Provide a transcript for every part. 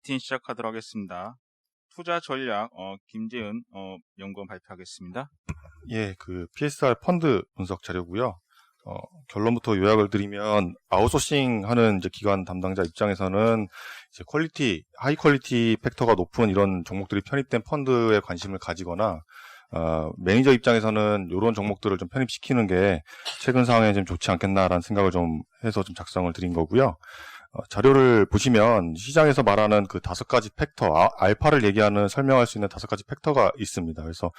미팅 시작하도록 하겠습니다. 투자 전략 김재은 연구원 발표하겠습니다. 예, 그 PSR 펀드 분석 자료고요. 결론부터 요약을 드리면 아웃소싱 하는 이제 기관 담당자 입장에서는 이제 하이 퀄리티 팩터가 높은 이런 종목들이 편입된 펀드에 관심을 가지거나 매니저 입장에서는 이런 종목들을 좀 편입시키는 게 최근 상황에 좀 좋지 않겠나라는 생각을 좀 해서 좀 작성을 드린 거고요. 자료를 보시면 시장에서 말하는 그 5가지 팩터, 알파를 얘기하는 설명할 수 있는 5가지 팩터가 있습니다. 그래서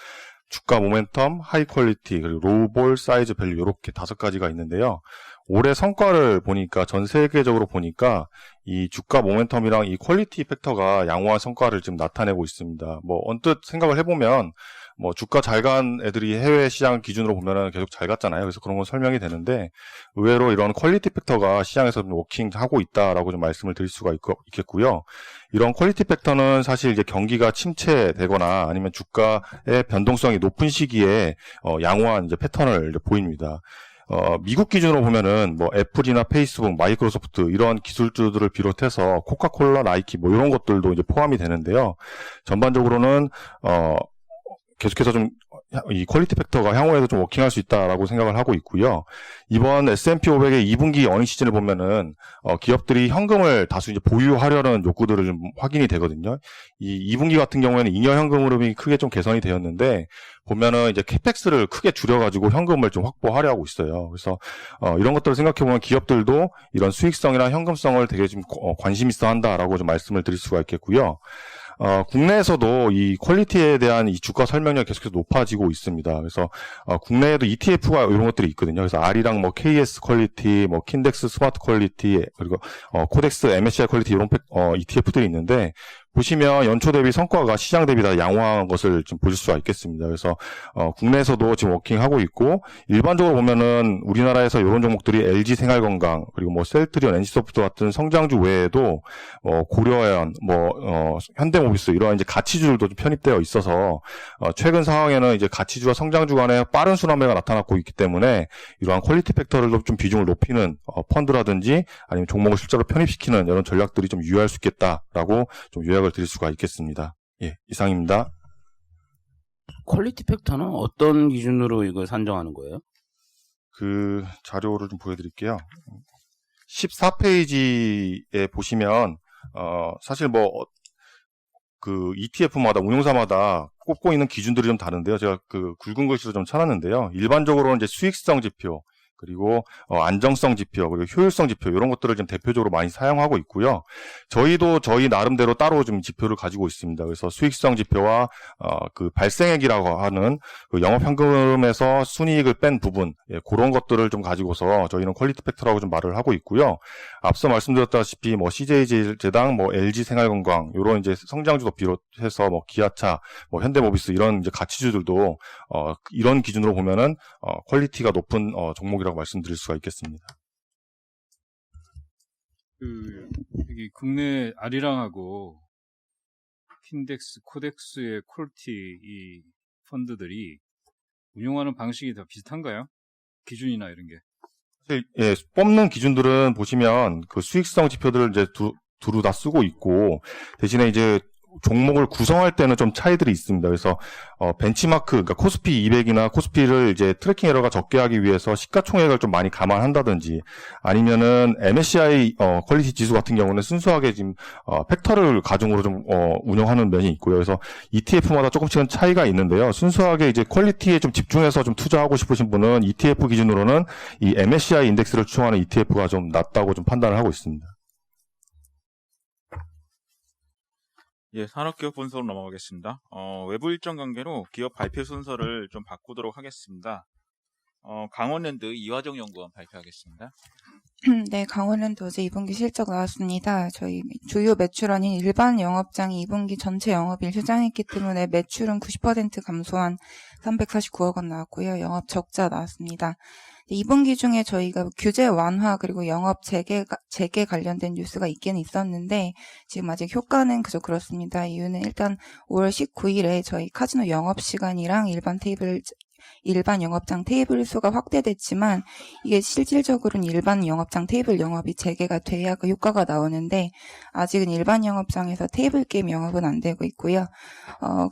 주가 모멘텀, 하이 퀄리티, 그리고 로우 볼, 사이즈 밸류 이렇게 5가지가 있는데요. 올해 성과를 보니까 전 세계적으로 보니까 이 주가 모멘텀이랑 이 퀄리티 팩터가 양호한 성과를 지금 나타내고 있습니다. 뭐 언뜻 생각을 해보면 뭐 주가 잘 간 애들이 해외 시장 기준으로 보면은 계속 잘 갔잖아요. 그래서 그런 건 설명이 되는데 의외로 이런 퀄리티 팩터가 시장에서 좀 워킹하고 있다라고 좀 말씀을 드릴 수가 있겠고요. 이런 퀄리티 팩터는 사실 이제 경기가 침체되거나 아니면 주가의 변동성이 높은 시기에 양호한 이제 패턴을 이제 보입니다. 미국 기준으로 보면은 뭐 애플이나 페이스북, 마이크로소프트 이런 기술주들을 비롯해서 코카콜라, 나이키 뭐 이런 것들도 이제 포함이 되는데요. 전반적으로는 계속해서 좀 이 퀄리티 팩터가 향후에도 좀 워킹할 수 있다라고 생각을 하고 있고요. 이번 S&P 500의 2분기 어닝 시즌을 보면은 기업들이 현금을 다수 이제 보유하려는 욕구들을 좀 확인이 되거든요. 이 2분기 같은 경우에는 잉여 현금 흐름이 크게 좀 개선이 되었는데 보면은 이제 캐펙스를 크게 줄여가지고 현금을 좀 확보하려 하고 있어요. 그래서 이런 것들을 생각해보면 기업들도 이런 수익성이나 현금성을 되게 좀 관심 있어 한다라고 좀 말씀을 드릴 수가 있겠고요. 국내에서도 이 퀄리티에 대한 이 주가 설명력이 계속해서 높아지고 있습니다. 그래서 국내에도 ETF가 이런 것들이 있거든요. 그래서 R이랑 뭐 KS 퀄리티, 뭐 킨덱스 스마트 퀄리티, 그리고 코덱스 MSCI 퀄리티 이런 ETF들이 있는데 보시면 연초 대비 성과가 시장 대비 다 양호한 것을 좀 보실 수가 있겠습니다. 그래서 국내에서도 지금 워킹하고 있고 일반적으로 보면은 우리나라에서 이런 종목들이 LG 생활건강 그리고 뭐 셀트리온, NC소프트 같은 성장주 외에도 고려현, 현대모비스 이런 이제 가치주들도 좀 편입되어 있어서 최근 상황에는 이제 가치주와 성장주 간에 빠른 순환매가 나타나고 있기 때문에 이러한 퀄리티 팩터를 좀 비중을 높이는 펀드라든지 아니면 종목을 실제로 편입시키는 이런 전략들이 좀 유효할 수 있겠다라고 좀 요약을 드릴 수가 있겠습니다. 예, 이상입니다. 퀄리티 팩터는 어떤 기준으로 이걸 산정하는 거예요? 그 자료를 좀 보여드릴게요. 14페이지에 보시면 사실 그 ETF마다 운용사마다 꼽고 있는 기준들이 좀 다른데요. 제가 그 굵은 글씨로 좀 쳐놨는데요. 일반적으로 이제 수익성 지표 그리고 안정성 지표 그리고 효율성 지표 이런 것들을 좀 대표적으로 많이 사용하고 있고요. 저희도 저희 나름대로 따로 좀 지표를 가지고 있습니다. 그래서 수익성 지표와 그 발생액이라고 하는 그 영업 현금에서 순이익을 뺀 부분 그런 것들을 좀 가지고서 저희는 퀄리티 팩터라고 좀 말을 하고 있고요. 앞서 말씀드렸다시피 뭐 CJ제당, 뭐 LG 생활건강 이런 이제 성장주도 비롯해서 뭐 기아차, 뭐 현대모비스 이런 이제 가치주들도 이런 기준으로 보면은 퀄리티가 높은 종목이라고 말씀드릴 수가 있겠습니다. 여기 국내 아리랑하고 킨덱스, 코덱스의 퀄리티 이 펀드들이 운용하는 방식이 다 비슷한가요? 기준이나 이런 게? 예, 뽑는 기준들은 보시면 그 수익성 지표들을 이제 두루 다 쓰고 있고 대신에 이제 종목을 구성할 때는 좀 차이들이 있습니다. 그래서 벤치마크, 그러니까 코스피 200이나 코스피를 이제 트래킹 에러가 적게 하기 위해서 시가총액을 좀 많이 감안한다든지 아니면은 MSCI 퀄리티 지수 같은 경우는 순수하게 지금 팩터를 가중으로 좀 운영하는 면이 있고요. 그래서 ETF마다 조금씩은 차이가 있는데요. 순수하게 이제 퀄리티에 좀 집중해서 좀 투자하고 싶으신 분은 ETF 기준으로는 이 MSCI 인덱스를 추종하는 ETF가 좀 낫다고 좀 판단을 하고 있습니다. 예, 산업기업 분석으로 넘어가겠습니다. 외부 일정 관계로 기업 발표 순서를 좀 바꾸도록 하겠습니다. 강원랜드 이화정 연구원 발표하겠습니다. 네, 강원랜드 어제 2분기 실적 나왔습니다. 저희 주요 매출원인 일반 영업장이 2분기 전체 영업일 휴장했기 때문에 매출은 90% 감소한 349억 원 나왔고요. 영업 적자 나왔습니다. 2분기 중에 저희가 규제 완화 그리고 영업 재개 관련된 뉴스가 있기는 있었는데 지금 아직 효과는 그저 그렇습니다. 이유는 일단 5월 19일에 저희 카지노 영업 시간이랑 일반 테이블 일반 영업장 테이블 수가 확대됐지만 이게 실질적으로는 일반 영업장 테이블 영업이 재개가 돼야 그 효과가 나오는데 아직은 일반 영업장에서 테이블 게임 영업은 안 되고 있고요.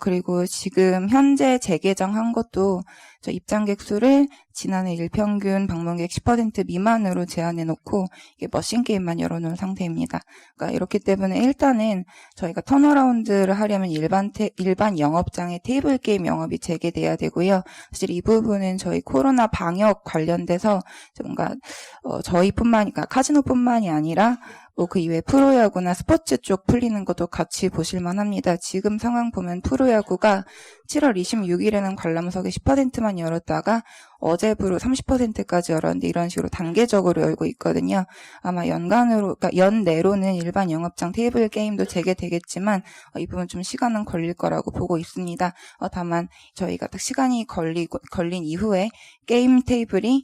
그리고 지금 현재 재개장한 것도 저 입장객 수를 지난해 일평균 방문객 10% 미만으로 제한해놓고 이게 머신 게임만 열어놓은 상태입니다. 그러니까 이렇기 때문에 일단은 저희가 턴어라운드를 하려면 일반 영업장의 테이블 게임 영업이 재개돼야 되고요. 사실 이 부분은 저희 코로나 방역 관련돼서 뭔가 저희뿐만, 카지노뿐만이 아니라 그 이외에 프로야구나 스포츠 쪽 풀리는 것도 같이 보실만 합니다. 지금 상황 보면 프로야구가 7월 26일에는 관람석에 10%만 열었다가 어제부로 30%까지 열었는데 이런 식으로 단계적으로 열고 있거든요. 아마 연내로는 일반 영업장 테이블 게임도 재개되겠지만 이 부분 좀 시간은 걸릴 거라고 보고 있습니다. 다만 저희가 딱 시간이 걸린 이후에 게임 테이블이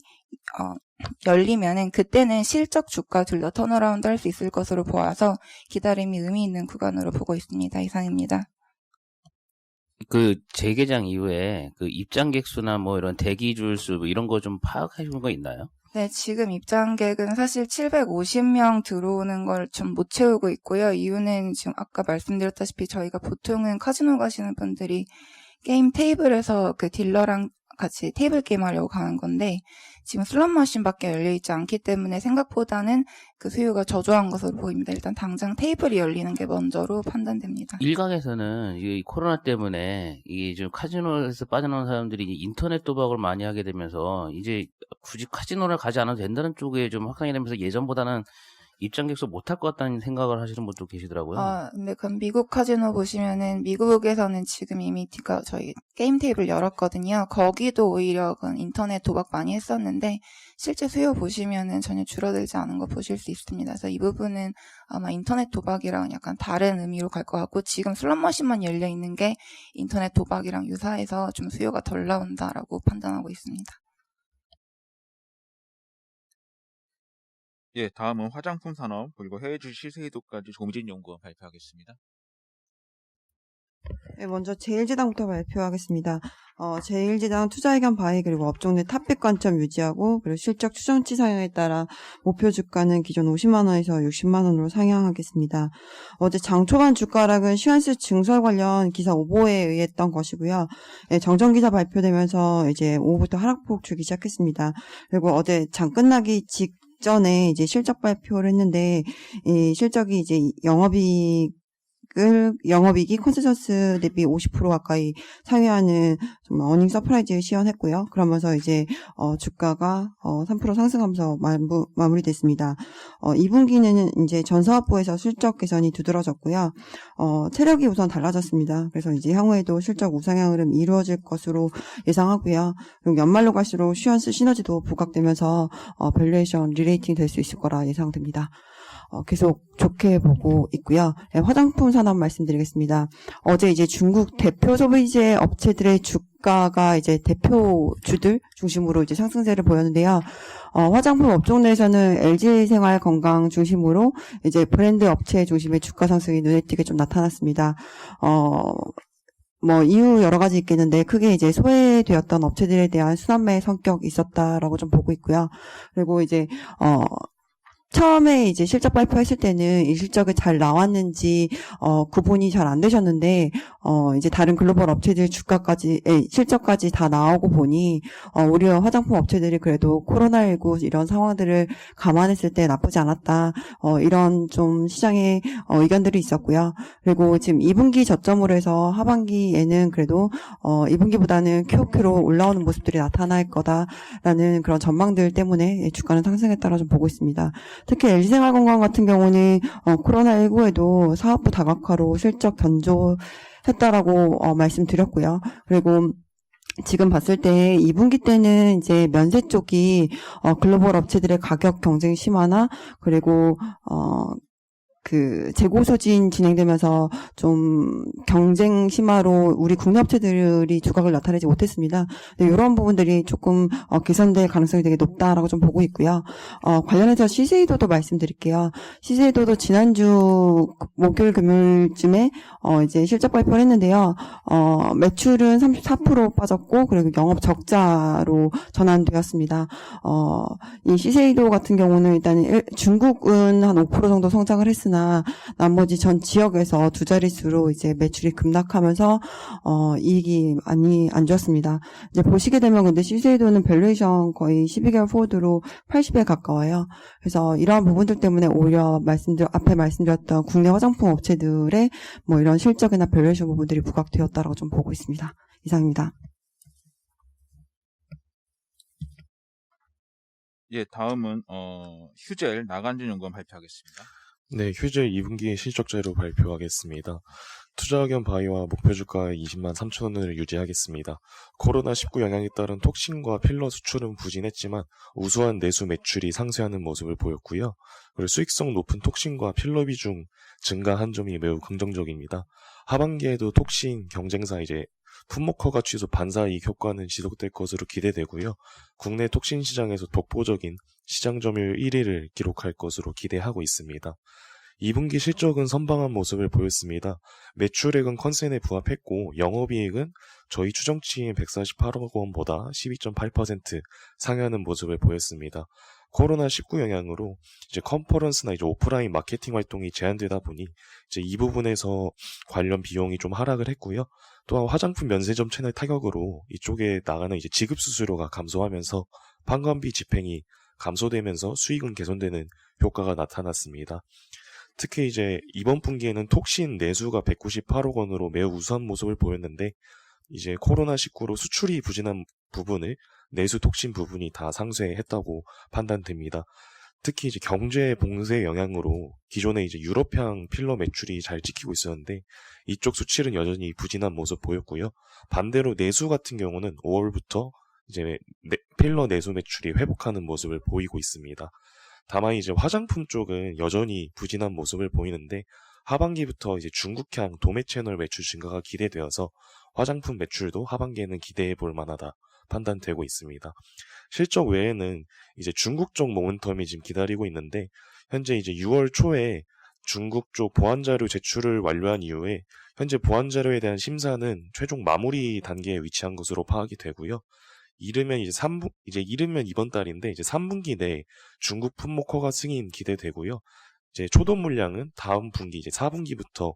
열리면은 그때는 실적 주가 둘 다 턴어라운드 할 수 있을 것으로 보아서 기다림이 의미 있는 구간으로 보고 있습니다. 이상입니다. 그 재개장 이후에 그 입장객 수나 뭐 이런 대기줄 수 뭐 이런 거 좀 파악하신 거 있나요? 네, 지금 입장객은 사실 750명 들어오는 걸 좀 못 채우고 있고요. 이유는 지금 아까 말씀드렸다시피 저희가 보통은 카지노 가시는 분들이 게임 테이블에서 그 딜러랑 같이 테이블 게임 하려고 가는 건데 지금 슬롯 머신밖에 열려있지 않기 때문에 생각보다는 그 수요가 저조한 것으로 보입니다. 일단 당장 테이블이 열리는 게 먼저로 판단됩니다. 일각에서는 이 코로나 때문에 이게 좀 카지노에서 빠져나온 사람들이 인터넷 도박을 많이 하게 되면서 이제 굳이 카지노를 가지 않아도 된다는 쪽에 좀 확산이 되면서 예전보다는 입장객 수 못할 것 같다는 생각을 하시는 분도 계시더라고요. 근데 그럼 미국 카지노 보시면은 미국에서는 지금 이미 저희 게임 테이블 열었거든요. 거기도 오히려 인터넷 도박 많이 했었는데 실제 수요 보시면은 전혀 줄어들지 않은 거 보실 수 있습니다. 그래서 이 부분은 아마 인터넷 도박이랑 약간 다른 의미로 갈 것 같고 지금 슬롯 머신만 열려 있는 게 인터넷 도박이랑 유사해서 좀 수요가 덜 나온다라고 판단하고 있습니다. 예, 다음은 화장품 산업 그리고 해외 주식 시세이도까지 조미진 연구원 발표하겠습니다. 네, 먼저 제1지당부터 발표하겠습니다. 제1지당 투자의견 바이 그리고 업종 내 탑픽 관점 유지하고 그리고 실적 추정치 상향에 따라 목표 주가는 기존 50만 원에서 60만 원으로 상향하겠습니다. 어제 장 초반 주가 하락은 시환스 증설 관련 기사 오보에 의했던 것이고요. 네, 정정 기사 발표되면서 이제 오후부터 하락폭 주기 시작했습니다. 그리고 어제 장 끝나기 직전에 이제 실적 발표를 했는데 이 실적이 이제 영업이익이 컨센서스 대비 50% 가까이 상회하는 정말 어닝 서프라이즈 시현했고요. 그러면서 이제 주가가 3% 상승하면서 마무리됐습니다. 2분기는 이제 전 사업부에서 실적 개선이 두드러졌고요. 체력이 우선 달라졌습니다. 그래서 이제 향후에도 실적 우상향 흐름 이루어질 것으로 예상하고요. 그리고 연말로 갈수록 시현스 시너지도 부각되면서 밸류에이션 리레이팅 될 수 있을 거라 예상됩니다. 계속 좋게 보고 있고요. 네, 화장품 산업 말씀드리겠습니다. 어제 이제 중국 대표 소비재 업체들의 주가가 이제 대표주들 중심으로 이제 상승세를 보였는데요. 화장품 업종 내에서는 LG생활 건강 중심으로 이제 브랜드 업체 중심의 주가 상승이 눈에 띄게 좀 나타났습니다. 이유 여러 가지 있겠는데, 크게 이제 소외되었던 업체들에 대한 순환매 성격이 있었다라고 좀 보고 있고요. 그리고 이제, 처음에 이제 실적 발표했을 때는 이 실적이 잘 나왔는지 구분이 잘 안 되셨는데 이제 다른 글로벌 업체들 실적까지 다 나오고 보니 오히려 화장품 업체들이 그래도 코로나19 이런 상황들을 감안했을 때 나쁘지 않았다. 이런 좀 시장의 의견들이 있었고요. 그리고 지금 2분기 저점으로 해서 하반기에는 그래도 2분기보다는 QOQ로 올라오는 모습들이 나타날 거다라는 그런 전망들 때문에 주가는 상승에 따라 좀 보고 있습니다. 특히 LG생활건강 같은 경우는 코로나19에도 사업부 다각화로 실적 견조했다라고 말씀드렸고요. 그리고 지금 봤을 때 2분기 때는 이제 면세 쪽이 글로벌 업체들의 가격 경쟁 심화나 그리고 그 재고 소진 진행되면서 좀 경쟁 심화로 우리 국내 업체들이 두각을 나타내지 못했습니다. 이런 부분들이 조금 개선될 가능성이 되게 높다라고 좀 보고 있고요. 관련해서 시세이도도 말씀드릴게요. 시세이도도 지난주 목요일 금요일쯤에 이제 실적 발표를 했는데요. 매출은 34% 빠졌고 그리고 영업 적자로 전환되었습니다. 이 시세이도 같은 경우는 일단 중국은 한 5% 정도 성장을 했으나 나머지 전 지역에서 두 자릿수로 이제 매출이 급락하면서 이익이 많이 안 좋았습니다. 이제 보시게 되면 근데 시세이도는 밸류에이션 거의 12개월 포워드로 80에 가까워요. 그래서 이러한 부분들 때문에 오히려 앞에 말씀드렸던 국내 화장품 업체들의 뭐 이런 실적이나 밸류에이션 부분들이 부각되었다라고 좀 보고 있습니다. 이상입니다. 예, 다음은 휴젤 나간준 연구원 발표하겠습니다. 네, 휴젤 2분기 실적 자료 발표하겠습니다. 투자의견 바이오와 목표 주가 20만 3천 원을 유지하겠습니다. 코로나19 영향에 따른 톡신과 필러 수출은 부진했지만 우수한 내수 매출이 상쇄하는 모습을 보였고요. 그리고 수익성 높은 톡신과 필러 비중 증가한 점이 매우 긍정적입니다. 하반기에도 톡신 경쟁사 품목 허가 취소 반사이익 효과는 지속될 것으로 기대되고요. 국내 톡신 시장에서 독보적인 시장 점유율 1위를 기록할 것으로 기대하고 있습니다. 2분기 실적은 선방한 모습을 보였습니다. 매출액은 컨센에 부합했고 영업이익은 저희 추정치인 148억 원보다 12.8% 상회하는 모습을 보였습니다. 코로나19 영향으로 컨퍼런스나 오프라인 마케팅 활동이 제한되다 보니 이 부분에서 관련 비용이 좀 하락을 했고요. 또한 화장품 면세점 채널 타격으로 이쪽에 나가는 지급 수수료가 감소하면서 판관비 집행이 감소되면서 수익은 개선되는 효과가 나타났습니다. 특히 이번 분기에는 톡신 내수가 198억 원으로 매우 우수한 모습을 보였는데 코로나19로 수출이 부진한 부분을 내수 톡신 부분이 다 상쇄했다고 판단됩니다. 특히 경제 봉쇄 영향으로 기존의 유럽향 필러 매출이 잘 찍히고 있었는데 이쪽 수출은 여전히 부진한 모습 보였고요. 반대로 내수 같은 경우는 5월부터 필러 내수 매출이 회복하는 모습을 보이고 있습니다. 다만 화장품 쪽은 여전히 부진한 모습을 보이는데 하반기부터 중국향 도매 채널 매출 증가가 기대되어서 화장품 매출도 하반기에는 기대해 볼 만하다 판단되고 있습니다. 실적 외에는 중국 쪽 모멘텀이 지금 기다리고 있는데 현재 6월 초에 중국 쪽 보안 자료 제출을 완료한 이후에 현재 보안 자료에 대한 심사는 최종 마무리 단계에 위치한 것으로 파악이 되고요. 이르면 이르면 이번 달인데 3분기 내에 중국 품목 허가 승인 기대되고요. 초도 물량은 다음 분기 4분기부터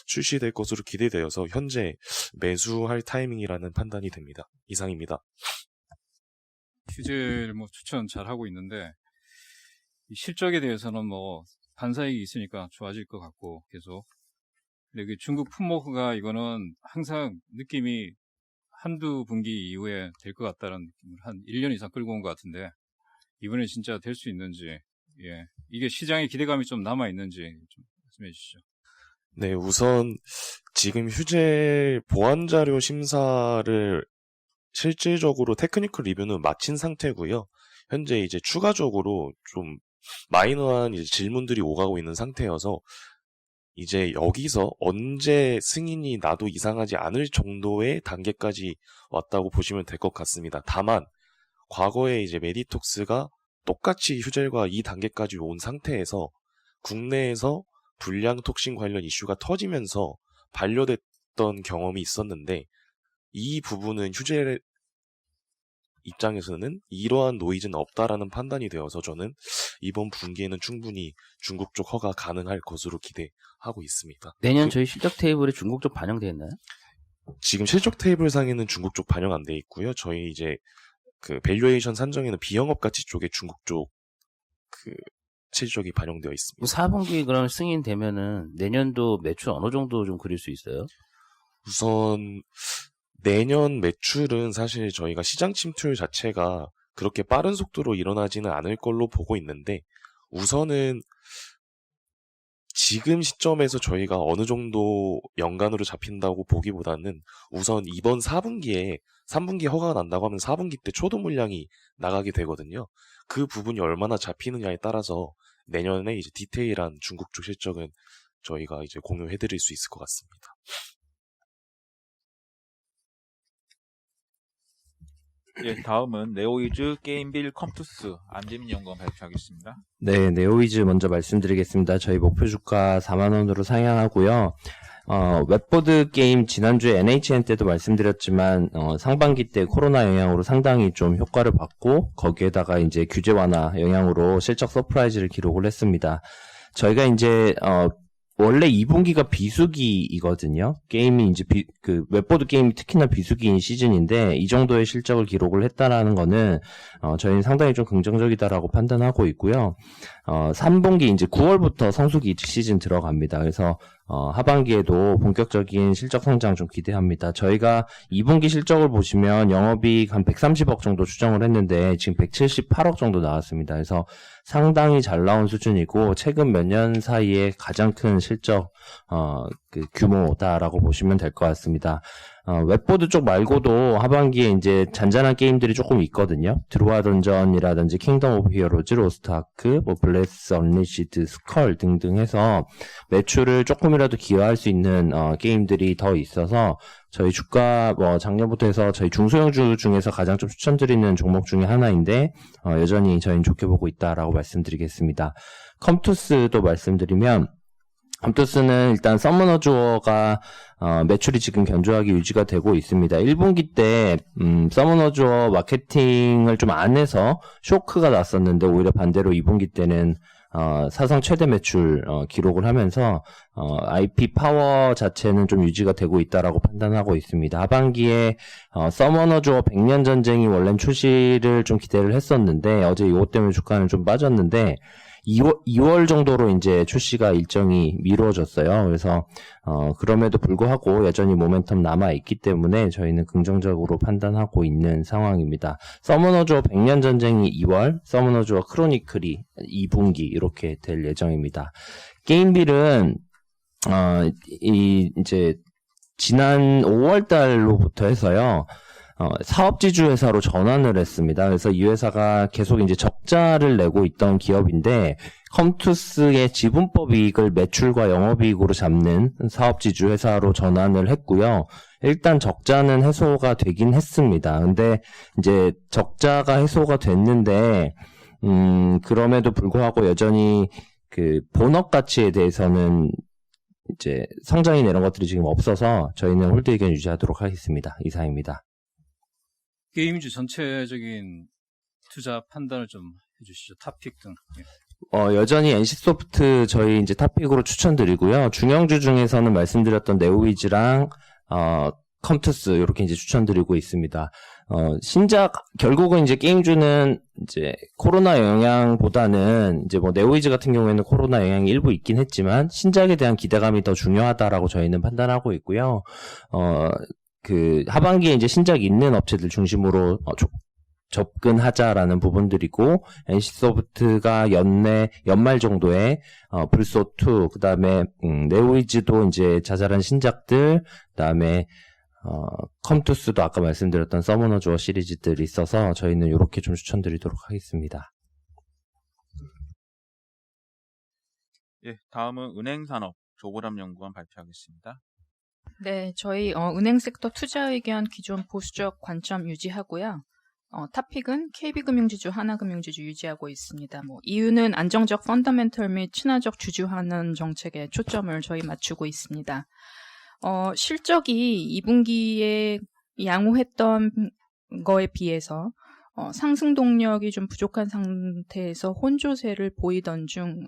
출시될 것으로 기대되어서 현재 매수할 타이밍이라는 판단이 됩니다. 이상입니다. 휴젤 추천 잘 하고 있는데 이 실적에 대해서는 반사이익이 있으니까 좋아질 것 같고 계속. 근데 중국 품목가 이거는 항상 느낌이 한두 분기 이후에 될 것 같다는 느낌을 한 1년 이상 끌고 온 것 같은데 이번에 진짜 될 수 있는지 이게 시장의 기대감이 좀 남아있는지 좀 말씀해 주시죠. 네, 우선 지금 휴젤 보안자료 심사를 실질적으로 테크니컬 리뷰는 마친 상태고요. 현재 추가적으로 좀 마이너한 질문들이 오가고 있는 상태여서 여기서 언제 승인이 나도 이상하지 않을 정도의 단계까지 왔다고 보시면 될 것 같습니다. 다만 과거에 메디톡스가 똑같이 휴젤과 이 단계까지 온 상태에서 국내에서 불량 톡신 관련 이슈가 터지면서 반려됐던 경험이 있었는데 이 부분은 휴젤 입장에서는 이러한 노이즈는 없다라는 판단이 되어서 저는 이번 분기에는 충분히 중국 쪽 허가 가능할 것으로 기대하고 있습니다. 내년 저희 실적 테이블에 중국 쪽 반영되어 있나요? 지금 실적 테이블 상에는 중국 쪽 반영 안 돼 있고요. 저희 밸류에이션 산정에는 비영업 가치 쪽에 중국 쪽 실적이 반영되어 있습니다. 4분기 그럼 승인되면은 내년도 매출 어느 정도 좀 그릴 수 있어요? 우선 내년 매출은 사실 저희가 시장 침투율 자체가 그렇게 빠른 속도로 일어나지는 않을 걸로 보고 있는데 우선은 지금 시점에서 저희가 어느 정도 연간으로 잡힌다고 보기보다는 우선 이번 4분기에 3분기 허가가 난다고 하면 4분기 때 초도 물량이 나가게 되거든요. 그 부분이 얼마나 잡히느냐에 따라서 내년에 이제 디테일한 중국 쪽 실적은 저희가 이제 공유해드릴 수 있을 것 같습니다. 예, 다음은 네오이즈 게임빌 컴투스 안재민 연구원 발표하겠습니다. 네, 네오이즈 먼저 말씀드리겠습니다. 저희 목표 주가 4만원으로 상향하고요. 웹보드 게임 지난주에 NHN 때도 말씀드렸지만, 상반기 때 코로나 영향으로 상당히 좀 효과를 받고, 거기에다가 이제 규제 완화 영향으로 실적 서프라이즈를 기록을 했습니다. 저희가 이제, 원래 2분기가 비수기이거든요. 게임이 이제 웹보드 게임이 특히나 비수기인 시즌인데 이 정도의 실적을 기록을 했다라는 거는 저희는 상당히 좀 긍정적이다라고 판단하고 있고요. 3분기 이제 9월부터 성수기 시즌 들어갑니다. 그래서 하반기에도 본격적인 실적 성장 좀 기대합니다. 저희가 2분기 실적을 보시면 영업이익 한 130억 정도 추정을 했는데 지금 178억 정도 나왔습니다. 그래서 상당히 잘 나온 수준이고 최근 몇 년 사이에 가장 큰 실적 규모다라고 보시면 될 것 같습니다. 웹보드 쪽 말고도 하반기에 이제 잔잔한 게임들이 조금 있거든요. 드루아 던전이라든지 킹덤 오브 히어로즈, 로스트 아크, 블레스 언리시드, 스컬 등등 해서 매출을 조금이라도 기여할 수 있는 게임들이 더 있어서 저희 주가 작년부터 해서 저희 중소형주 중에서 가장 좀 추천드리는 종목 중에 하나인데 여전히 저희는 좋게 보고 있다라고 말씀드리겠습니다. 컴투스도 말씀드리면 컴투스는 일단 서머너 주어가 매출이 지금 견조하게 유지가 되고 있습니다. 1분기 때 서머너 주어 마케팅을 좀 안 해서 쇼크가 났었는데 오히려 반대로 2분기 때는 사상 최대 매출 기록을 하면서 IP 파워 자체는 좀 유지가 되고 있다라고 판단하고 있습니다. 하반기에 서머너 주어 100년 전쟁이 원래는 출시를 좀 기대를 했었는데 어제 이것 때문에 주가는 좀 빠졌는데 2월 정도로 이제 출시가 일정이 미뤄졌어요. 그래서 그럼에도 불구하고 여전히 모멘텀 남아 있기 때문에 저희는 긍정적으로 판단하고 있는 상황입니다. 서머너즈워 100년 전쟁이 2월, 서머너즈워 크로니클이 2분기 이렇게 될 예정입니다. 게임빌은 이제 지난 5월 달로부터 해서요. 사업지주 회사로 전환을 했습니다. 그래서 이 회사가 계속 이제 적자를 내고 있던 기업인데 컴투스의 지분법 이익을 매출과 영업이익으로 잡는 사업지주 회사로 전환을 했고요. 일단 적자는 해소가 되긴 했습니다. 근데 이제 적자가 해소가 됐는데 그럼에도 불구하고 여전히 그 본업 가치에 대해서는 이제 성장이나 이런 것들이 지금 없어서 저희는 홀드 의견 유지하도록 하겠습니다. 이상입니다. 게임주 전체적인 투자 판단을 좀 해주시죠. 탑픽 등. 여전히 NC소프트 저희 이제 탑픽으로 추천드리고요. 중형주 중에서는 말씀드렸던 네오이즈랑 컴투스 이렇게 이제 추천드리고 있습니다. 신작 결국은 이제 게임주는 이제 코로나 영향보다는 이제 뭐 네오이즈 같은 경우에는 코로나 영향이 일부 있긴 했지만 신작에 대한 기대감이 더 중요하다라고 저희는 판단하고 있고요. 그 하반기에 이제 신작 있는 업체들 중심으로 접근하자라는 부분들이고 NC소프트가 연말 정도에 불소2 그다음에 네오이즈도 이제 자잘한 신작들 그다음에 컴투스도 아까 말씀드렸던 서머너즈워 시리즈들이 있어서 저희는 이렇게 좀 추천드리도록 하겠습니다. 예, 다음은 은행산업 조보람 연구원 발표하겠습니다. 네, 저희 은행 섹터 투자 의견 기존 보수적 관점 유지하고요. 탑픽은 KB금융지주, 하나금융지주 유지하고 있습니다. 이유는 안정적 펀더멘털 및 친화적 주주환원 정책에 초점을 저희 맞추고 있습니다. 실적이 2분기에 양호했던 거에 비해서 상승 동력이 좀 부족한 상태에서 혼조세를 보이던 중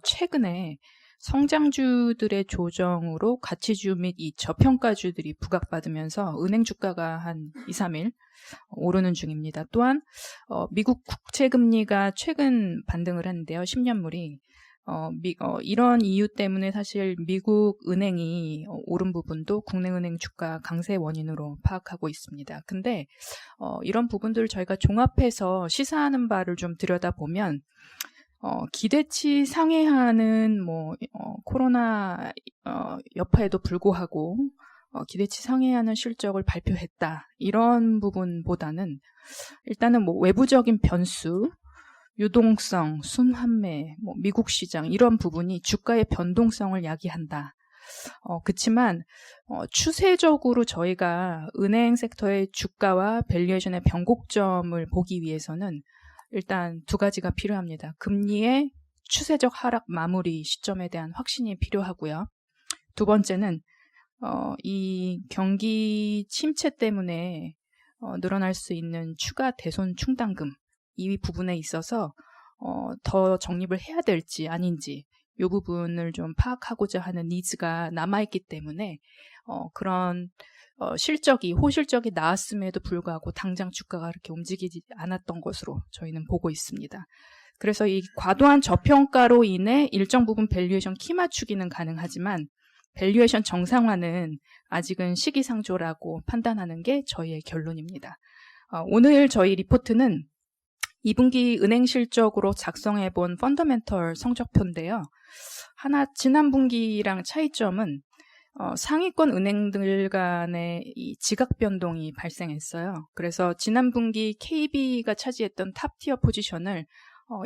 최근에 성장주들의 조정으로 가치주 및 이 저평가주들이 부각받으면서 은행 주가가 한 2, 3일 오르는 중입니다. 또한 미국 국채금리가 최근 반등을 했는데요. 10년물이 이런 이유 때문에 사실 미국 은행이 오른 부분도 국내 은행 주가 강세 원인으로 파악하고 있습니다. 근데 이런 부분들을 저희가 종합해서 시사하는 바를 좀 들여다보면 기대치 상회하는 코로나 여파에도 불구하고 기대치 상회하는 실적을 발표했다. 이런 부분보다는 일단은 외부적인 변수 유동성, 순환매, 뭐 미국 시장 이런 부분이 주가의 변동성을 야기한다. 그렇지만 추세적으로 저희가 은행 섹터의 주가와 밸류에이션의 변곡점을 보기 위해서는 일단 두 가지가 필요합니다. 금리의 추세적 하락 마무리 시점에 대한 확신이 필요하고요. 두 번째는 이 경기 침체 때문에 늘어날 수 있는 추가 대손 충당금 이 부분에 있어서 더 적립을 해야 될지 아닌지 이 부분을 좀 파악하고자 하는 니즈가 남아있기 때문에 그런 호실적이 나왔음에도 불구하고 당장 주가가 그렇게 움직이지 않았던 것으로 저희는 보고 있습니다. 그래서 이 과도한 저평가로 인해 일정 부분 밸류에이션 키 맞추기는 가능하지만 밸류에이션 정상화는 아직은 시기상조라고 판단하는 게 저희의 결론입니다. 오늘 저희 리포트는 2분기 은행 실적으로 작성해본 펀더멘털 성적표인데요. 지난 분기랑 차이점은 상위권 은행들 간의 이 지각 변동이 발생했어요. 그래서 지난 분기 KB가 차지했던 탑티어 포지션을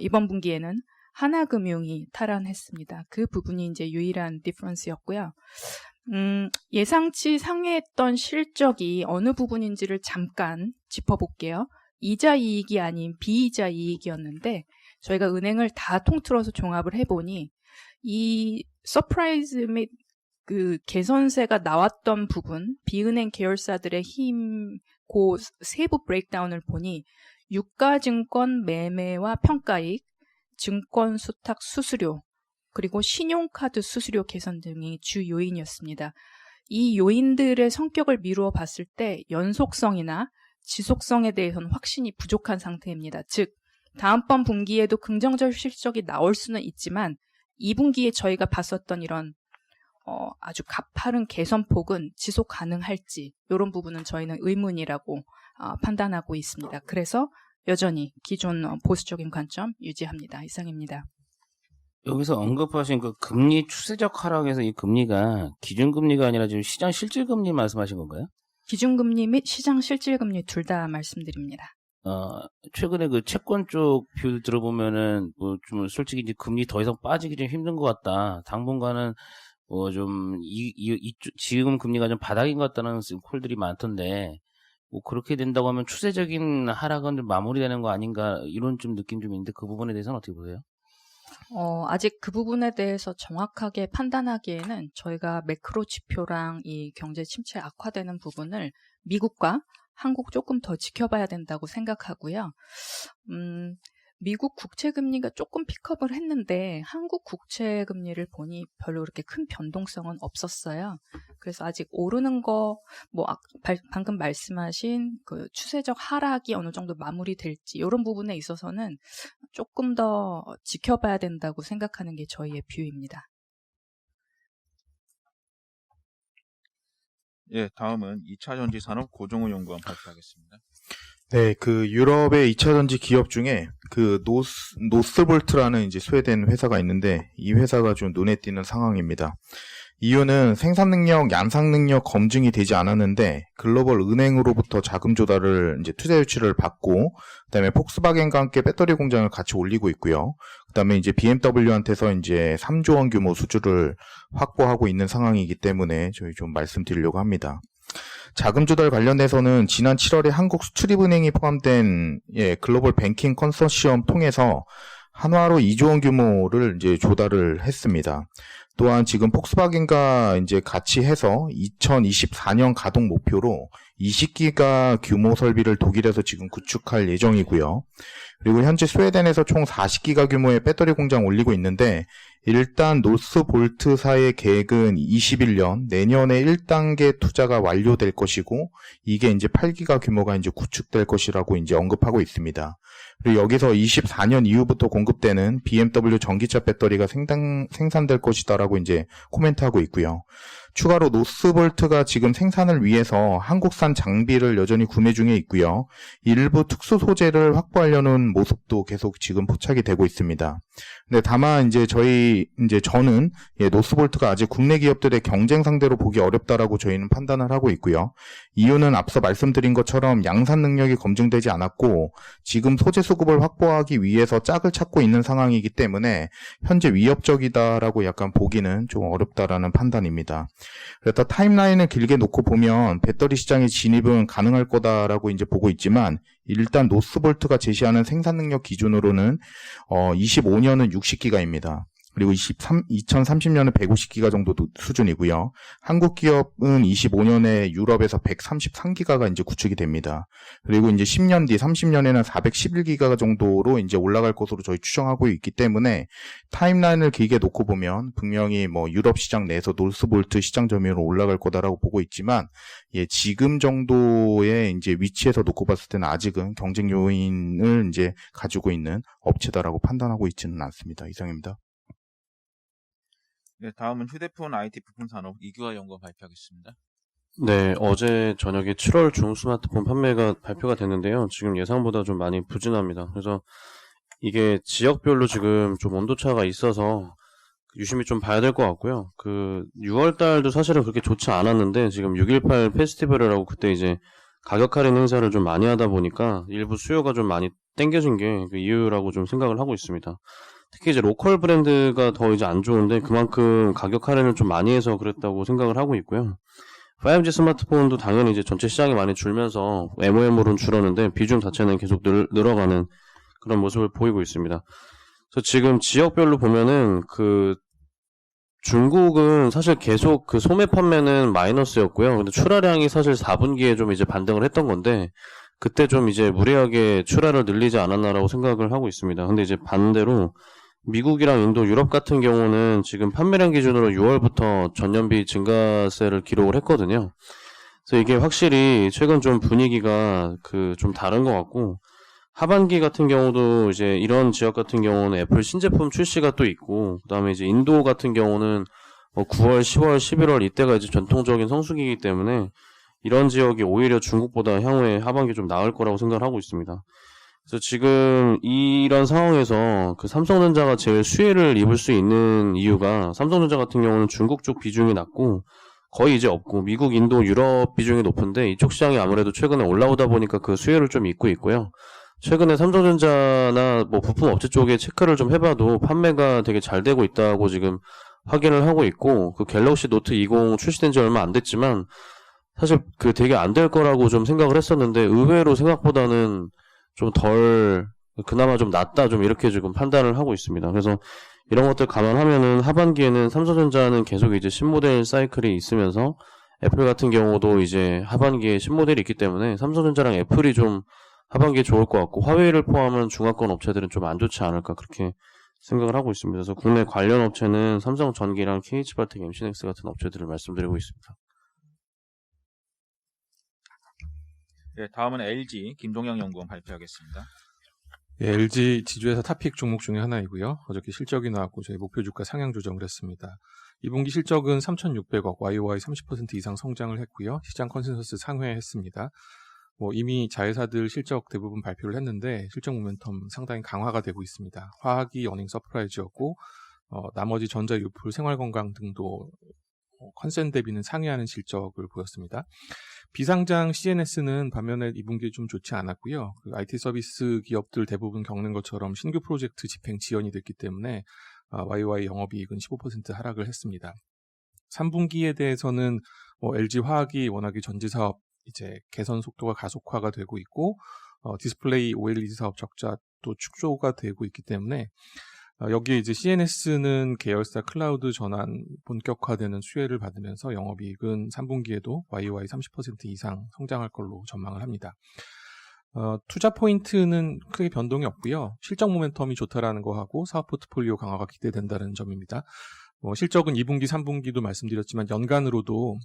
이번 분기에는 하나금융이 탈환했습니다. 그 부분이 이제 유일한 디퍼런스였고요. 예상치 상회했던 실적이 어느 부분인지를 잠깐 짚어볼게요. 이자 이익이 아닌 비이자 이익이었는데 저희가 은행을 다 통틀어서 종합을 해보니 이 서프라이즈 및 그 개선세가 나왔던 부분, 비은행 계열사들의 힘, 그 세부 브레이크다운을 보니 유가증권 매매와 평가이익, 증권 수탁 수수료, 그리고 신용카드 수수료 개선 등이 주 요인이었습니다. 이 요인들의 성격을 미루어 봤을 때 연속성이나 지속성에 대해서는 확신이 부족한 상태입니다. 즉, 다음번 분기에도 긍정적 실적이 나올 수는 있지만 2분기에 저희가 봤었던 이런 아주 가파른 개선폭은 지속 가능할지 이런 부분은 저희는 의문이라고 판단하고 있습니다. 그래서 여전히 기존 보수적인 관점 유지합니다. 이상입니다. 여기서 언급하신 그 금리 추세적 하락에서 이 금리가 기준금리가 아니라 지금 시장 실질금리 말씀하신 건가요? 기준금리 및 시장 실질금리 둘 다 말씀드립니다. 최근에 그 채권 쪽 뷰 들어보면은 뭐 좀 솔직히 이제 금리 더 이상 빠지기 좀 힘든 것 같다. 당분간은 뭐 좀 지금 금리가 좀 바닥인 것 같다는 콜들이 많던데 뭐 그렇게 된다고 하면 추세적인 하락은 좀 마무리되는 거 아닌가 이런 좀 느낌 좀 있는데 그 부분에 대해서는 어떻게 보세요? 아직 그 부분에 대해서 정확하게 판단하기에는 저희가 매크로 지표랑 이 경제 침체 악화되는 부분을 미국과 한국 조금 더 지켜봐야 된다고 생각하고요. 미국 국채금리가 조금 픽업을 했는데 한국 국채금리를 보니 별로 그렇게 큰 변동성은 없었어요. 그래서 아직 오르는 거, 방금 말씀하신 그 추세적 하락이 어느 정도 마무리될지 이런 부분에 있어서는 조금 더 지켜봐야 된다고 생각하는 게 저희의 뷰입니다. 예, 다음은 2차 전지 산업 고종우 연구원 발표하겠습니다. 네, 그 유럽의 2차 전지 기업 중에 그 노스볼트라는 이제 스웨덴 회사가 있는데 이 회사가 좀 눈에 띄는 상황입니다. 이유는 생산 능력, 양상 능력 검증이 되지 않았는데 글로벌 은행으로부터 자금 조달을 이제 투자 유치를 받고 그다음에 폭스바겐과 함께 배터리 공장을 같이 올리고 있고요. 그다음에 이제 BMW한테서 이제 3조 원 규모 수주를 확보하고 있는 상황이기 때문에 저희 좀 말씀드리려고 합니다. 자금 조달 관련해서는 지난 7월에 한국수출입은행이 포함된 글로벌 뱅킹 컨소시엄 통해서 한화로 2조 원 규모를 이제 조달을 했습니다. 또한 지금 폭스바겐과 이제 같이 해서 2024년 가동 목표로 20기가 규모 설비를 독일에서 지금 구축할 예정이고요. 그리고 현재 스웨덴에서 총 40기가 규모의 배터리 공장 올리고 있는데 일단 노스볼트사의 계획은 21년 내년에 1단계 투자가 완료될 것이고 이게 이제 8기가 규모가 이제 구축될 것이라고 이제 언급하고 있습니다. 그리고 여기서 24년 이후부터 공급되는 BMW 전기차 배터리가 생산될 것이다라고 이제 코멘트하고 있고요. 추가로 노스볼트가 지금 생산을 위해서 한국산 장비를 여전히 구매 중에 있고요. 일부 특수 소재를 확보하려는 모습도 계속 지금 포착이 되고 있습니다. 근데 다만 저는 노스볼트가 아직 국내 기업들의 경쟁 상대로 보기 어렵다라고 저희는 판단을 하고 있고요. 이유는 앞서 말씀드린 것처럼 양산 능력이 검증되지 않았고 지금 소재 수급을 확보하기 위해서 짝을 찾고 있는 상황이기 때문에 현재 위협적이다라고 약간 보기는 좀 어렵다라는 판단입니다. 그래서 타임라인을 길게 놓고 보면 배터리 시장의 진입은 가능할 거다라고 이제 보고 있지만 일단 노스볼트가 제시하는 생산 능력 기준으로는 25년은 60기가입니다. 그리고 2030년은 150기가 정도 수준이고요. 한국 기업은 25년에 유럽에서 133기가가 이제 구축이 됩니다. 그리고 이제 10년 뒤 30년에는 411기가 정도로 이제 올라갈 것으로 저희 추정하고 있기 때문에 타임라인을 길게 놓고 보면 분명히 유럽 시장 내에서 노스볼트 시장 점유율은 올라갈 거다라고 보고 있지만 지금 정도의 이제 위치에서 놓고 봤을 때는 아직은 경쟁 요인을 이제 가지고 있는 업체다라고 판단하고 있지는 않습니다. 이상입니다. 네, 다음은 휴대폰 IT 부품 산업 이규하 연구원 발표하겠습니다. 네, 어제 저녁에 7월 중 스마트폰 판매가 발표가 됐는데요. 지금 예상보다 좀 많이 부진합니다. 그래서 이게 지역별로 지금 좀 온도차가 있어서 유심히 좀 봐야 될 것 같고요. 6월 달도 사실은 그렇게 좋지 않았는데 지금 6.18 페스티벌을 하고 그때 이제 가격 할인 행사를 좀 많이 하다 보니까 일부 수요가 좀 많이 땡겨진 게 그 이유라고 좀 생각을 하고 있습니다. 특히 이제 로컬 브랜드가 더 이제 안 좋은데 그만큼 가격 할인을 좀 많이 해서 그랬다고 생각을 하고 있고요. 5G 스마트폰도 당연히 이제 전체 시장이 많이 줄면서 MOM으로는 줄었는데 비중 자체는 계속 늘어가는 그런 모습을 보이고 있습니다. 그래서 지금 지역별로 보면은 중국은 사실 계속 소매 판매는 마이너스였고요. 근데 출하량이 사실 4분기에 좀 이제 반등을 했던 건데 그때 좀 이제 무리하게 출하를 늘리지 않았나라고 생각을 하고 있습니다. 근데 이제 반대로 미국이랑 인도, 유럽 같은 경우는 지금 판매량 기준으로 6월부터 전년비 증가세를 기록을 했거든요. 그래서 이게 확실히 최근 좀 분위기가 좀 다른 것 같고 하반기 같은 경우도 이제 이런 지역 같은 경우는 애플 신제품 출시가 또 있고 그다음에 이제 인도 같은 경우는 9월, 10월, 11월 이때가 이제 전통적인 성수기이기 때문에 이런 지역이 오히려 중국보다 향후에 하반기 좀 나을 거라고 생각을 하고 있습니다. 그래서 지금 이런 상황에서 삼성전자가 제일 수혜를 입을 수 있는 이유가 삼성전자 같은 경우는 중국 쪽 비중이 낮고 거의 이제 없고 미국, 인도, 유럽 비중이 높은데 이쪽 시장이 아무래도 최근에 올라오다 보니까 그 수혜를 좀 입고 있고요. 최근에 삼성전자나 부품 업체 쪽에 체크를 좀 해봐도 판매가 되게 잘 되고 있다고 지금 확인을 하고 있고 갤럭시 노트 20 출시된 지 얼마 안 됐지만 사실 되게 안 될 거라고 좀 생각을 했었는데 의외로 생각보다는 좀 그나마 좀 낫다 좀 이렇게 지금 판단을 하고 있습니다. 그래서 이런 것들 감안하면은 하반기에는 삼성전자는 계속 이제 신모델 사이클이 있으면서 애플 같은 경우도 이제 하반기에 신모델이 있기 때문에 삼성전자랑 애플이 좀 하반기에 좋을 것 같고 화웨이를 포함한 중화권 업체들은 좀 안 좋지 않을까 그렇게 생각을 하고 있습니다. 그래서 국내 관련 업체는 삼성전기랑 KH바텍, MC넥스 같은 업체들을 말씀드리고 있습니다. 네, 다음은 LG 김동영 연구원 발표하겠습니다. 예, LG 지주회사 탑픽 종목 중에 하나이고요. 어저께 실적이 나왔고 저희 목표 주가 상향 조정을 했습니다. 2분기 실적은 3,600억, YOY 30% 이상 성장을 했고요. 시장 컨센서스 상회했습니다. 이미 자회사들 실적 대부분 발표를 했는데 실적 모멘텀 상당히 강화가 되고 있습니다. 화학이 어닝 서프라이즈였고 나머지 전자, 유풀, 생활건강 등도 컨센 대비는 상회하는 실적을 보였습니다. 비상장 CNS는 반면에 2분기에 좀 좋지 않았고요. IT 서비스 기업들 대부분 겪는 것처럼 신규 프로젝트 집행 지연이 됐기 때문에 YOY 영업이익은 15% 하락을 했습니다. 3분기에 대해서는 LG 화학이 워낙에 전지 사업 이제 개선 속도가 가속화가 되고 있고 디스플레이 OLED 사업 적자도 축소가 되고 있기 때문에 여기에 이제 CNS는 계열사 클라우드 전환 본격화되는 수혜를 받으면서 영업이익은 3분기에도 YOY 30% 이상 성장할 걸로 전망을 합니다. 투자 포인트는 크게 변동이 없고요. 실적 모멘텀이 좋다라는 거하고 사업 포트폴리오 강화가 기대된다는 점입니다. 실적은 2분기, 3분기도 말씀드렸지만 연간으로도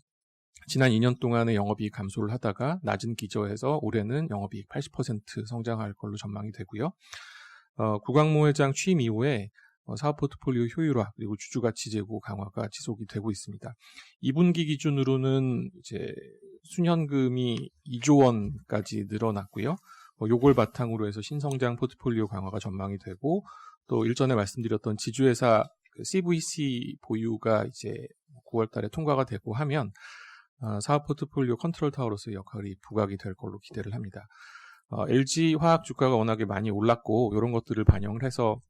지난 2년 동안의 영업이익 감소를 하다가 낮은 기저에서 올해는 영업이익 80% 성장할 걸로 전망이 되고요. 구광모 회장 취임 이후에 사업 포트폴리오 효율화 그리고 주주가치 제고 강화가 지속이 되고 있습니다. 2분기 기준으로는 이제 순현금이 2조 원까지 늘어났고요. 요걸 바탕으로 해서 신성장 포트폴리오 강화가 전망이 되고 또 일전에 말씀드렸던 지주회사 CVC 보유가 이제 9월 달에 통과가 되고 하면 사업 포트폴리오 컨트롤 타워로서의 역할이 부각이 될 걸로 기대를 합니다. LG 화학 주가가 워낙에 많이 올랐고 이런 것들을 반영을 해서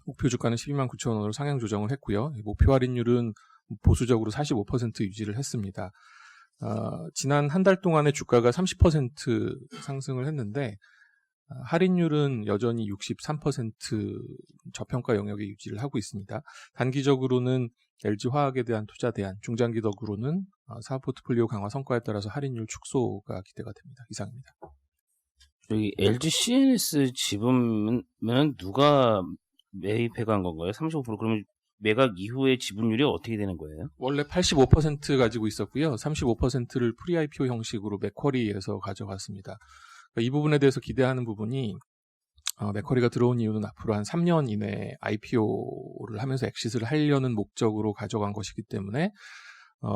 목표 주가는 12만 9천 원으로 상향 조정을 했고요. 목표 할인율은 보수적으로 45% 유지를 했습니다. 지난 한 달 동안에 주가가 30% 상승을 했는데 할인율은 여전히 63% 저평가 영역에 유지를 하고 있습니다. 단기적으로는 LG화학에 대한 투자 대안, 중장기적으로는 사업 포트폴리오 강화 성과에 따라서 할인율 축소가 기대가 됩니다. 이상입니다. 여기 LG CNS 지분은 누가 매입해 간 건가요? 35%. 그러면 매각 이후에 지분율이 어떻게 되는 거예요? 원래 85% 가지고 있었고요. 35%를 프리-IPO 형식으로 맥쿼리에서 가져갔습니다. 이 부분에 대해서 기대하는 부분이 맥쿼리가 들어온 이유는 앞으로 한 3년 이내에 IPO를 하면서 엑시트를 하려는 목적으로 가져간 것이기 때문에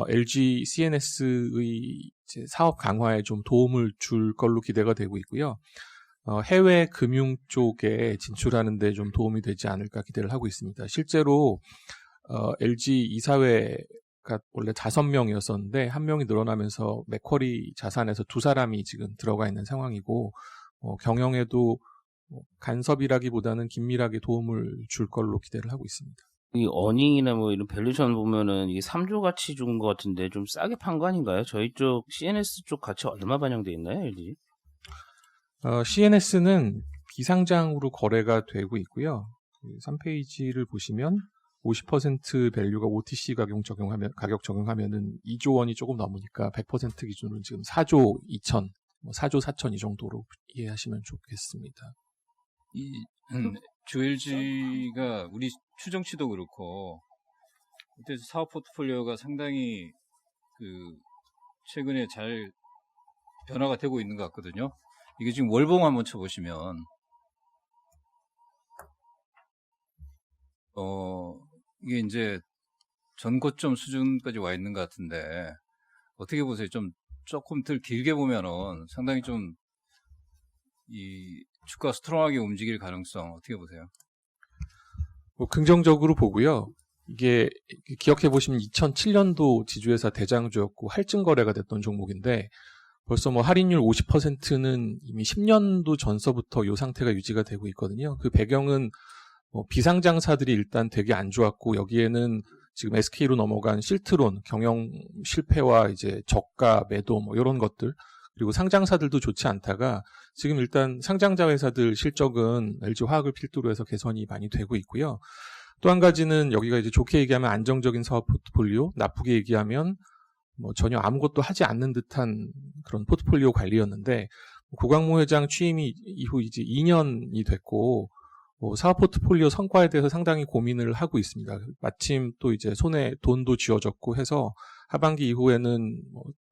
LG CNS의 사업 강화에 좀 도움을 줄 걸로 기대가 되고 있고요. 해외 금융 쪽에 진출하는 데 좀 도움이 되지 않을까 기대를 하고 있습니다. 실제로 LG 이사회가 원래 5명이었었는데 1명이 늘어나면서 맥쿼리 자산에서 2사람이 지금 들어가 있는 상황이고 경영에도 간섭이라기보다는 긴밀하게 도움을 줄 걸로 기대를 하고 있습니다. 이 어닝이나 뭐 이런 밸류션 보면은 이게 3조 가치 준 것 같은데 좀 싸게 판 거 아닌가요? 저희 쪽 CNS 쪽 가치 얼마 반영돼 있나요, LG? CNS는 비상장으로 거래가 되고 있고요. 3페이지를 보시면 50% 밸류가 OTC 가격 적용하면은 2조 원이 조금 넘으니까 100% 기준으로 지금 4조 2천, 4조 4천 이 정도로 이해하시면 좋겠습니다. 조LG가 우리 추정치도 그렇고 그때 사업 포트폴리오가 상당히 최근에 잘 변화가 되고 있는 것 같거든요. 이게 지금 월봉 한번 쳐보시면 이게 이제 전고점 수준까지 와 있는 것 같은데 어떻게 보세요? 조금 덜 길게 보면은 상당히 좀 이 주가 스트롱하게 움직일 가능성 어떻게 보세요? 긍정적으로 보고요. 이게 기억해 보시면 2007년도 지주회사 대장주였고 할증 거래가 됐던 종목인데 벌써 할인율 50%는 이미 10년도 전서부터 이 상태가 유지가 되고 있거든요. 그 배경은 비상장사들이 일단 되게 안 좋았고 여기에는 지금 SK로 넘어간 실트론, 경영 실패와 이제 저가 매도 이런 것들 그리고 상장사들도 좋지 않다가 지금 일단 상장자 회사들 실적은 LG화학을 필두로 해서 개선이 많이 되고 있고요. 또 한 가지는 여기가 이제 좋게 얘기하면 안정적인 사업 포트폴리오, 나쁘게 얘기하면 전혀 아무것도 하지 않는 듯한 그런 포트폴리오 관리였는데 고강모 회장 취임 이후 이제 2년이 됐고 사업 포트폴리오 성과에 대해서 상당히 고민을 하고 있습니다. 마침 또 이제 손에 돈도 쥐어졌고 해서 하반기 이후에는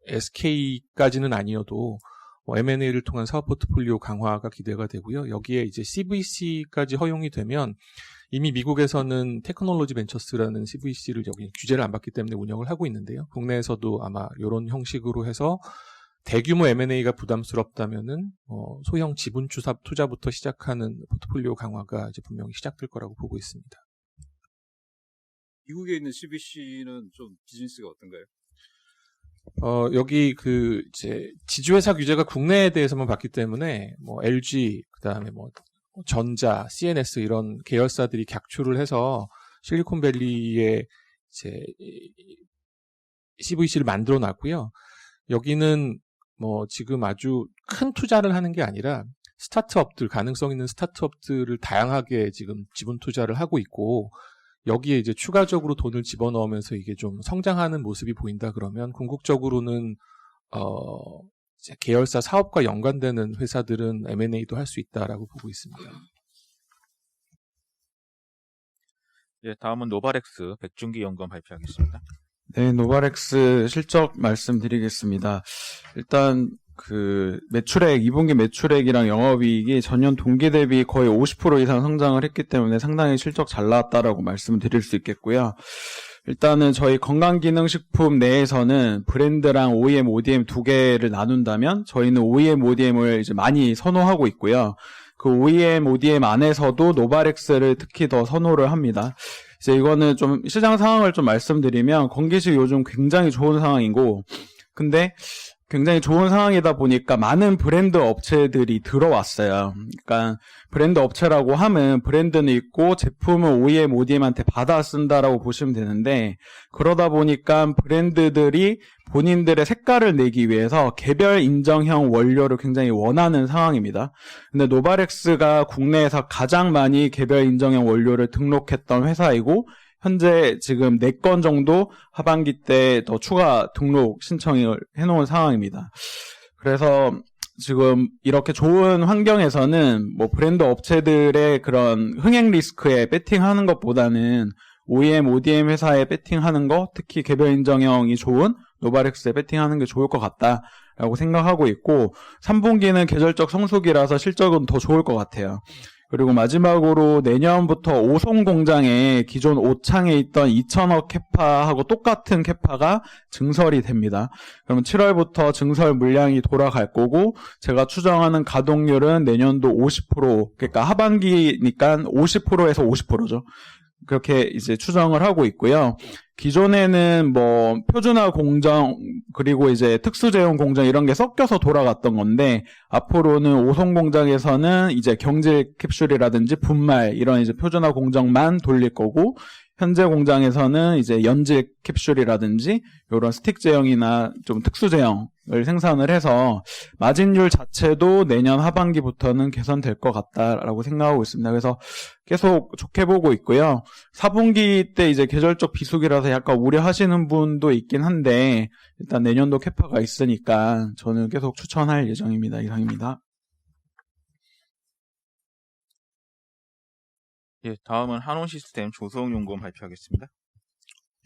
SK까지는 아니어도 M&A를 통한 사업 포트폴리오 강화가 기대가 되고요. 여기에 이제 CVC까지 허용이 되면 이미 미국에서는 테크놀로지 벤처스라는 CVC를 여기 규제를 안 받기 때문에 운영을 하고 있는데요. 국내에서도 아마 이런 형식으로 해서 대규모 M&A가 부담스럽다면은 소형 지분 투자부터 시작하는 포트폴리오 강화가 이제 분명히 시작될 거라고 보고 있습니다. 미국에 있는 CVC는 좀 비즈니스가 어떤가요? 여기 이제 지주회사 규제가 국내에 대해서만 봤기 때문에 LG 그다음에 전자, CNS 이런 계열사들이 객출을 해서 실리콘밸리에 이제 CVC를 만들어 놨고요. 여기는 지금 아주 큰 투자를 하는 게 아니라 스타트업들, 가능성 있는 스타트업들을 다양하게 지금 지분 투자를 하고 있고 여기에 이제 추가적으로 돈을 집어넣으면서 이게 좀 성장하는 모습이 보인다 그러면 궁극적으로는 이제 계열사 사업과 연관되는 회사들은 M&A도 할 수 있다라고 보고 있습니다. 예, 다음은 노바렉스 백준기 연구원 발표하겠습니다. 네, 노바렉스 실적 말씀드리겠습니다. 일단 그 매출액, 2분기 매출액이랑 영업이익이 전년 동기 대비 거의 50% 이상 성장을 했기 때문에 상당히 실적 잘 나왔다라고 말씀을 드릴 수 있겠고요. 일단은 저희 건강기능식품 내에서는 브랜드랑 OEM, ODM 두 개를 나눈다면 저희는 OEM, ODM을 이제 많이 선호하고 있고요. 그 OEM, ODM 안에서도 노바렉스를 특히 더 선호를 합니다. 이제 이거는 좀 시장 상황을 좀 말씀드리면 건기식 요즘 굉장히 좋은 상황이고, 근데 굉장히 좋은 상황이다 보니까 많은 브랜드 업체들이 들어왔어요. 그러니까 브랜드 업체라고 하면 브랜드는 있고 제품은 OEM, ODM한테 받아 쓴다라고 보시면 되는데, 그러다 보니까 브랜드들이 본인들의 색깔을 내기 위해서 개별 인정형 원료를 굉장히 원하는 상황입니다. 근데 노바렉스가 국내에서 가장 많이 개별 인정형 원료를 등록했던 회사이고, 현재 지금 4건 정도 하반기 때 더 추가 등록 신청을 해놓은 상황입니다. 그래서 지금 이렇게 좋은 환경에서는 뭐 브랜드 업체들의 그런 흥행 리스크에 배팅하는 것보다는 OEM, ODM 회사에 배팅하는 거, 특히 개별 인정형이 좋은 노바렉스에 배팅하는 게 좋을 것 같다라고 생각하고 있고, 3분기는 계절적 성수기라서 실적은 더 좋을 것 같아요. 그리고 마지막으로 내년부터 오송 공장에 기존 오창에 있던 2,000억 캐파하고 똑같은 캐파가 증설이 됩니다. 그러면 7월부터 증설 물량이 돌아갈 거고, 제가 추정하는 가동률은 내년도 50%, 그러니까 하반기니까 50%에서 50%죠. 그렇게 이제 추정을 하고 있고요. 기존에는 뭐 표준화 공정 그리고 이제 특수 제형 공정 이런 게 섞여서 돌아갔던 건데, 앞으로는 오송 공장에서는 이제 경질 캡슐이라든지 분말 이런 이제 표준화 공정만 돌릴 거고, 현재 공장에서는 이제 연질 캡슐이라든지 이런 스틱 제형이나 좀 특수 제형을 생산을 해서 마진율 자체도 내년 하반기부터는 개선될 것 같다라고 생각하고 있습니다. 그래서 계속 좋게 보고 있고요. 4분기 때 이제 계절적 비수기라서 약간 우려하시는 분도 있긴 한데, 일단 내년도 캐파가 있으니까 저는 계속 추천할 예정입니다. 이상입니다. 예, 다음은 한온시스템 조성연구원 발표하겠습니다.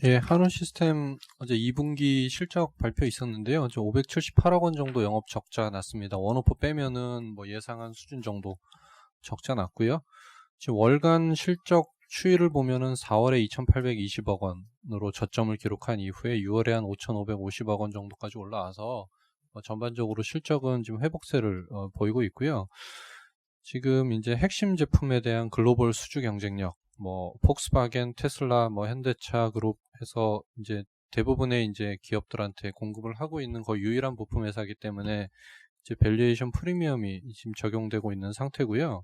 예, 한온시스템 어제 2분기 실적 발표 있었는데요. 578억 원 정도 영업 적자 났습니다. 원오프 빼면은 뭐 예상한 수준 정도 적자 났고요. 지금 월간 실적 추이를 보면은 4월에 2,820억 원으로 저점을 기록한 이후에 6월에 한 5,550억 원 정도까지 올라와서 전반적으로 실적은 지금 회복세를 보이고 있고요. 지금 이제 핵심 제품에 대한 글로벌 수주 경쟁력, 뭐 폭스바겐, 테슬라, 뭐 현대차 그룹 해서 이제 대부분의 이제 기업들한테 공급을 하고 있는 거의 유일한 부품 회사이기 때문에 이제 밸류에이션 프리미엄이 지금 적용되고 있는 상태고요.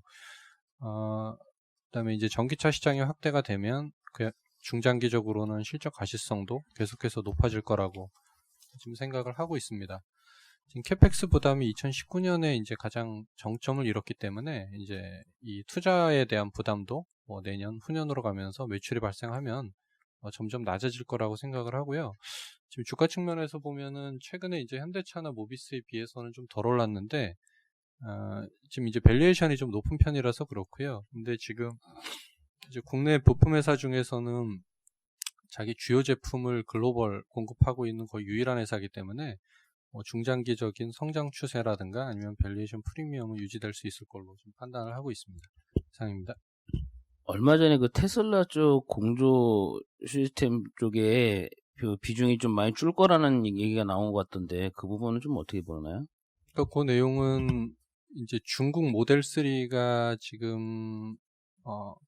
그다음에 이제 전기차 시장이 확대가 되면 그 중장기적으로는 실적 가시성도 계속해서 높아질 거라고 지금 생각을 하고 있습니다. 지금 캐펙스 부담이 2019년에 이제 가장 정점을 이뤘기 때문에 이제 이 투자에 대한 부담도 뭐 내년, 후년으로 가면서 매출이 발생하면 점점 낮아질 거라고 생각을 하고요. 지금 주가 측면에서 보면은 최근에 이제 현대차나 모비스에 비해서는 좀 덜 올랐는데, 지금 이제 밸류에이션이 좀 높은 편이라서 그렇고요. 근데 지금 이제 국내 부품 회사 중에서는 자기 주요 제품을 글로벌 공급하고 있는 거의 유일한 회사이기 때문에 중장기적인 성장 추세라든가 아니면 밸류에이션 프리미엄은 유지될 수 있을 걸로 좀 판단을 하고 있습니다. 이상입니다. 얼마 전에 그 테슬라 쪽 공조 시스템 쪽에 그 비중이 좀 많이 줄 거라는 얘기가 나온 것 같던데, 그 부분은 좀 어떻게 보나요? 그러니까 그 내용은 이제 중국 모델 3가 지금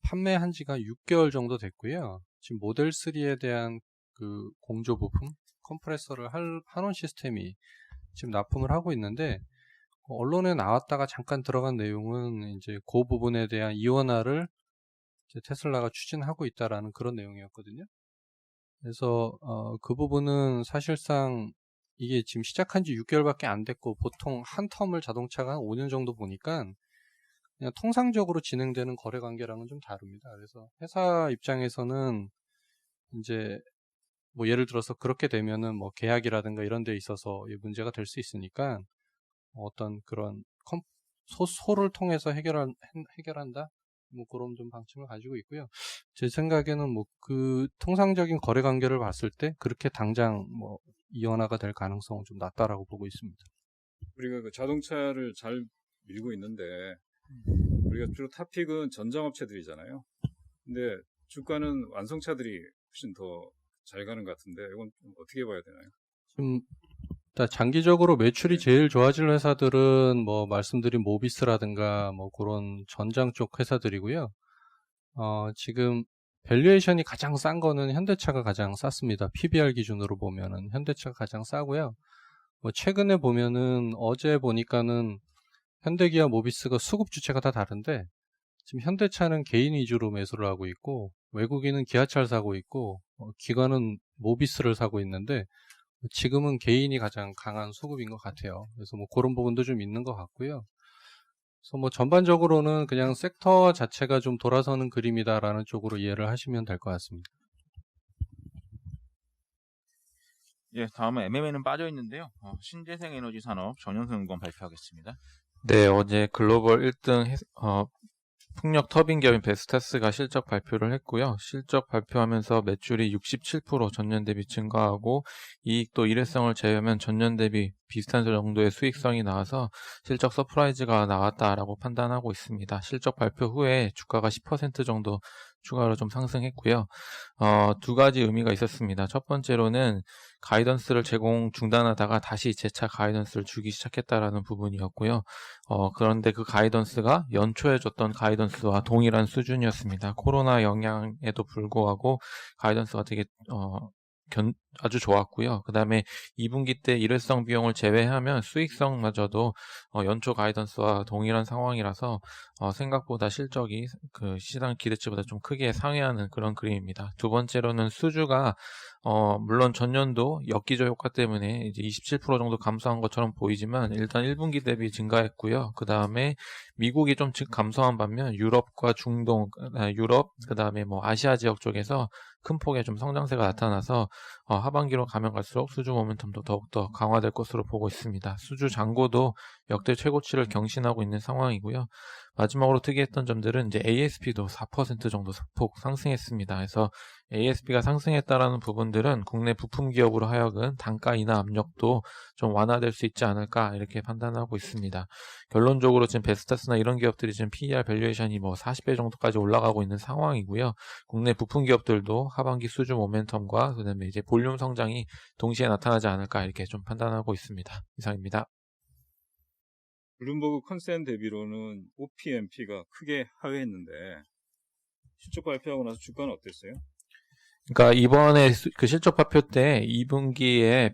판매한 지가 6개월 정도 됐고요. 지금 모델 3에 대한 그 공조 부품 컴프레서를 한온 시스템이 지금 납품을 하고 있는데, 언론에 나왔다가 잠깐 들어간 내용은 이제 그 부분에 대한 이원화를 이제 테슬라가 추진하고 있다라는 그런 내용이었거든요. 그래서 그 부분은 사실상 이게 지금 시작한 지 6개월밖에 안 됐고, 보통 한 텀을 자동차가 한 5년 정도 보니까 그냥 통상적으로 진행되는 거래 관계랑은 좀 다릅니다. 그래서 회사 입장에서는 이제 뭐 예를 들어서 그렇게 되면은 뭐 계약이라든가 이런 데 있어서 문제가 될 수 있으니까 어떤 그런 소를 통해서 해결한다? 뭐 그런 좀 방침을 가지고 있고요. 제 생각에는 뭐 그 통상적인 거래 관계를 봤을 때 그렇게 당장 뭐 이원화가 될 가능성은 좀 낮다라고 보고 있습니다. 우리가 그 자동차를 잘 밀고 있는데 우리가 주로 탑픽은 전장업체들이잖아요. 근데 주가는 완성차들이 훨씬 더 잘 가는 것 같은데 이건 좀 어떻게 봐야 되나요? 지금 일단 장기적으로 매출이 제일 좋아질 회사들은 뭐 말씀드린 모비스라든가 뭐 그런 전장 쪽 회사들이고요. 지금 밸류에이션이 가장 싼 거는 현대차가 가장 쌌습니다. PBR 기준으로 보면은 현대차가 가장 싸고요. 뭐 최근에 보면은 어제 보니까는 현대기아 모비스가 수급 주체가 다 다른데 지금 현대차는 개인 위주로 매수를 하고 있고 외국인은 기아차를 사고 있고 기관은 모비스를 사고 있는데 지금은 개인이 가장 강한 수급인 것 같아요. 그래서 뭐 그런 부분도 좀 있는 것 같고요. 그래서 뭐 전반적으로는 그냥 섹터 자체가 좀 돌아서는 그림이다라는 쪽으로 이해를 하시면 될 것 같습니다. 예, 다음은 MM에는 빠져 있는데요. 신재생 에너지 산업 전현승연구원 발표하겠습니다. 네, 어제 글로벌 1등 풍력 터빈 기업인 베스타스가 실적 발표를 했고요. 실적 발표하면서 매출이 67% 전년 대비 증가하고 이익도 일회성을 제외하면 전년 대비 비슷한 정도의 수익성이 나와서 실적 서프라이즈가 나왔다라고 판단하고 있습니다. 실적 발표 후에 주가가 10% 정도 추가로 좀 상승했고요. 두 가지 의미가 있었습니다. 첫 번째로는 가이던스를 제공 중단하다가 다시 재차 가이던스를 주기 시작했다라는 부분이었고요. 그런데 그 가이던스가 연초에 줬던 가이던스와 동일한 수준이었습니다. 코로나 영향에도 불구하고 가이던스가 되게 아주 좋았고요. 그 다음에 2분기 때 일회성 비용을 제외하면 수익성마저도 연초 가이던스와 동일한 상황이라서 생각보다 실적이 그 시장 기대치보다 좀 크게 상회하는 그런 그림입니다. 두 번째로는 수주가 물론 전년도 역기조 효과 때문에 이제 27% 정도 감소한 것처럼 보이지만 일단 1분기 대비 증가했고요. 그 다음에 미국이 좀 감소한 반면 유럽과 중동, 유럽, 그 다음에 뭐 아시아 지역 쪽에서 큰 폭의 좀 성장세가 나타나서 하반기로 가면 갈수록 수주 모멘텀도 더욱더 강화될 것으로 보고 있습니다. 수주 잔고도 역대 최고치를 경신하고 있는 상황이고요. 마지막으로 특이했던 점들은 이제 ASP도 4% 정도 소폭 상승했습니다. 그래서 ASP가 상승했다라는 부분들은 국내 부품 기업으로 하여금 단가 인하 압력도 좀 완화될 수 있지 않을까 이렇게 판단하고 있습니다. 결론적으로 지금 베스타스나 이런 기업들이 지금 PER 밸류에이션이 뭐 40배 정도까지 올라가고 있는 상황이고요. 국내 부품 기업들도 하반기 수주 모멘텀과 그다음에 이제 볼륨 성장이 동시에 나타나지 않을까 이렇게 좀 판단하고 있습니다. 이상입니다. 블룸버그 컨센 대비로는 OPMP가 크게 하회했는데 실적 발표하고 나서 주가는 어땠어요? 그러니까 이번에 그 실적 발표 때 2분기에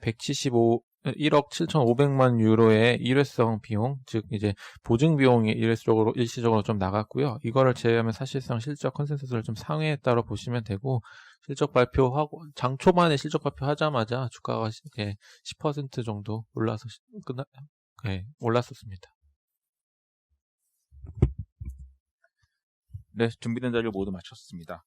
1억 7,500만 유로의 일회성 비용, 즉 이제 보증 비용이 일시적으로 좀 나갔고요. 이거를 제외하면 사실상 실적 컨센서스를 좀 상회했다고 보시면 되고 실적 발표하고 장 초반에 실적 발표하자마자 주가가 10% 정도 올랐었습니다. 네, 준비된 자료 모두 마쳤습니다.